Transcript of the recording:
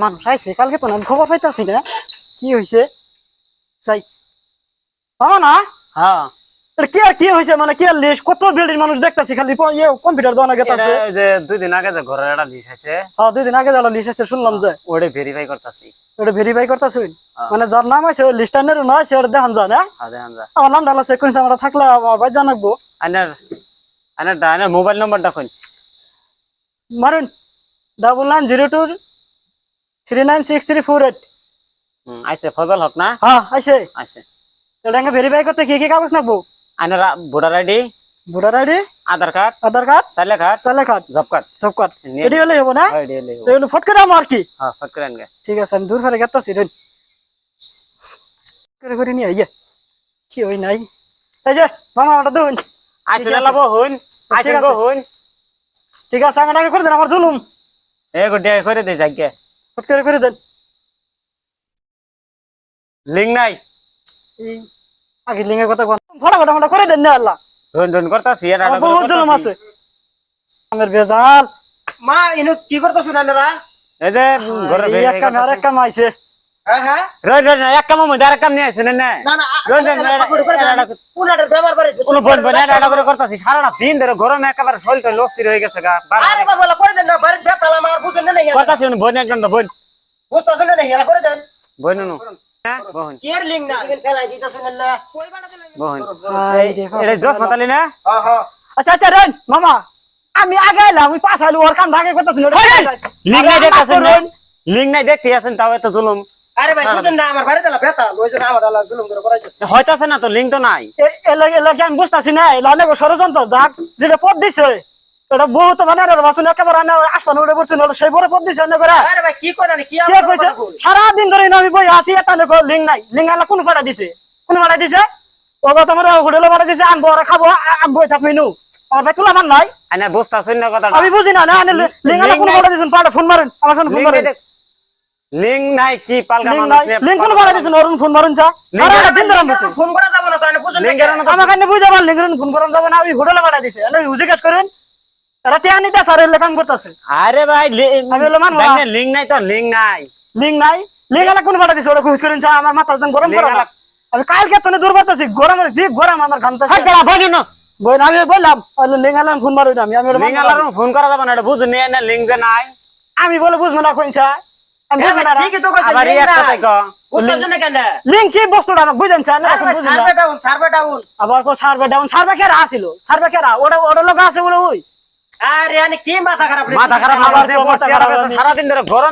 মানুষ আইছে কালকে তো না খবর পাইতাছি না কি হইছে যাই মামা না হ্যাঁ এটা কি হইছে মানে কি লিস্ট কত বিল্ডিং মানুষ দেখতাছি খালি কম্পিউটার দোকানে গেতাছে যে 2 দিন আগে যে ঘরের একটা লিস্ট আছে হ্যাঁ 2 দিন আগে যারা লিস্ট আছে শুনলাম যে ওটা ভেরিফাই করতেছি ওটা ভেরিফাই করতাছুন মানে যার নাম আছে ওই লিস্টানের না আছে ওটা দেখান যায় না দেখান যা আমার নাম ডালা চেক করিস আমরা থাকলে আমার ভাই জানাবো আনার আনার মোবাইল নাম্বারটা কই মারুন 9902 396348 আইছে ফজল হক না হ্যাঁ আইছে আইছে এটা ভেরিফাই করতে কি কি কাগজ লাগবো আনার ভোটার আইডি ভোটার আইডি আধার কার্ড চাইলে কার্ড জব কার্ড এডি হলে হবে না আইডি হলে এগুলো ফট করে আমার কি হ্যাঁ ফট করে আনগে ঠিক আছে আমি দূর ফেরে গেতাছি রে করে নিয়ে আইয়া কি হই নাই এই যে মামা ওটা দুন আইছে না লাবো হুন আইছে গো হুন ঠিক আছে আমি আগে করে দেন আমার জুলুম এ গো দে করে দে যাইগে ফট করে দেন লিংক নাই এই আগে লিঙ্গের কথা কোন ফটাফট করে দেন না আল্লাহ রন করতাছি এটা বহুত জুলুম আছে আমার বেজাল মা ইনু কি করতেছ নানারা এই যে ঘরে এই এক কাম আর এক কাম আইছে হ্যাঁ হ্যাঁ রন এক কাম মধ্যে আর কাম নিয়ে আইছে না না না রন পুনাটার ব্যবহার করে কোন বন বন এটা করে করতাছি সারাটা দিন ধরে গরমে একেবারে শরীরটা লস্তির হয়ে গেছে গা আরে বাবা করে দেন না বাড়ি বেতাল আমার বুঝেন না হেলা করতাছি বন একদম বন বুঝতাছেন না হেলা করে দেন বন নো বহন কেয়ার লিং না এখানে ফেলাই দিতাছেন না কই বাড়া দিলেন বহন এটা জস মাতালি না হ্যাঁ হ্যাঁ আচ্ছা রেন মামা আমি আগে এলাম আমি পাশ আইলু ওর কাম ঢাকে করতেছি লিংক নাই দেখতাছেন লিংক নাই দেখতে আছেন তাও এত জুলুম আরে ভাই বুঝেন না আমার বাড়ি তেলা বেতাল ওই জন্য আমার আলা জুলুম করে করাইতেছে হইতাছে না তো লিংক তো নাই এলাকা আমি বুঝতেছি না এলাকা ষড়যন্ত্র যাক যেটা পদ দিছে এটা বহুত মানে বাসন একেবারে আসমান উঠে পড়ছে সেই বড় পদ দিছে অন্য করে আরে ভাই কি করেন কি কে কইছে সারাদিন ধরে আমি বই আছি এটা লিঙ্ক নাই লিঙ্ক আলা কোন পাড়া দিছে ও কথা আমার হোটেলে পাড়া দিছে আনবো আর খাবো আমি বই থাকবি নু আমার ভাই তুলা মান নাই আনে বুঝতাছেন না কথাটা আমি বুঝি না লিঙ্ক আলা কোন পাড়া দিছেন পাড়া ফোন মারেন আমার সামনে ফোন মারেন লিংক নাই কি পালগা লিঙ্ক মানুষ নাই লিঙ্ক কোন পাড়া দিছেন অরুণ ফোন মারুন চা সারাদিন ধরে আমি ফোন করা যাব না তাহলে বুঝেন লিংকের না আমার কাছে বুঝা পারলেন লিঙ্ক ফোন করেন যাবে না আমি হোটেলে পাড়া দিছে আমি জিজ্ঞেস করেন তারা টিয়ানি দা স্যার এর কাম করতেছে আরে ভাই আমি বললাম মানবো দেখেন লিংক নাই তো লিংক নাই লিঙ্ক নাই লিঙ্ক আলা কোন পাড়া দিছে ওটা খুঁজ করেন চা আমার মাথা যখন গরম করে না। আমি কালকে তো দূর করতেছি গরমের যে গরম আমার ঘামতেছে হাই বেড়া বলি না বই আমি বললাম লিঙ্ক আলা ফোন মারুন আমি লিংক আলার ফোন করা যাবে না এটা বুঝ নিয়ে না লিংক যে নাই আমি বলে বুঝবো না কইছা আমি বুঝবো না ঠিকই তো কইছেন আবার এই একটা দেখো বুঝতেছেন না কেন লিঙ্ক কি বস্তুটা আমাকে বুঝেন চাই না আরে ভাই সার্ভে ডাউন আবার কো সার্ভে কেরা আসিল সার্ভে কেরা ওটা লোক আছে বলে ওই আরে আনে কি মাথা খারাপ মাথা খারাপ না সারা দিন ধরে গরমে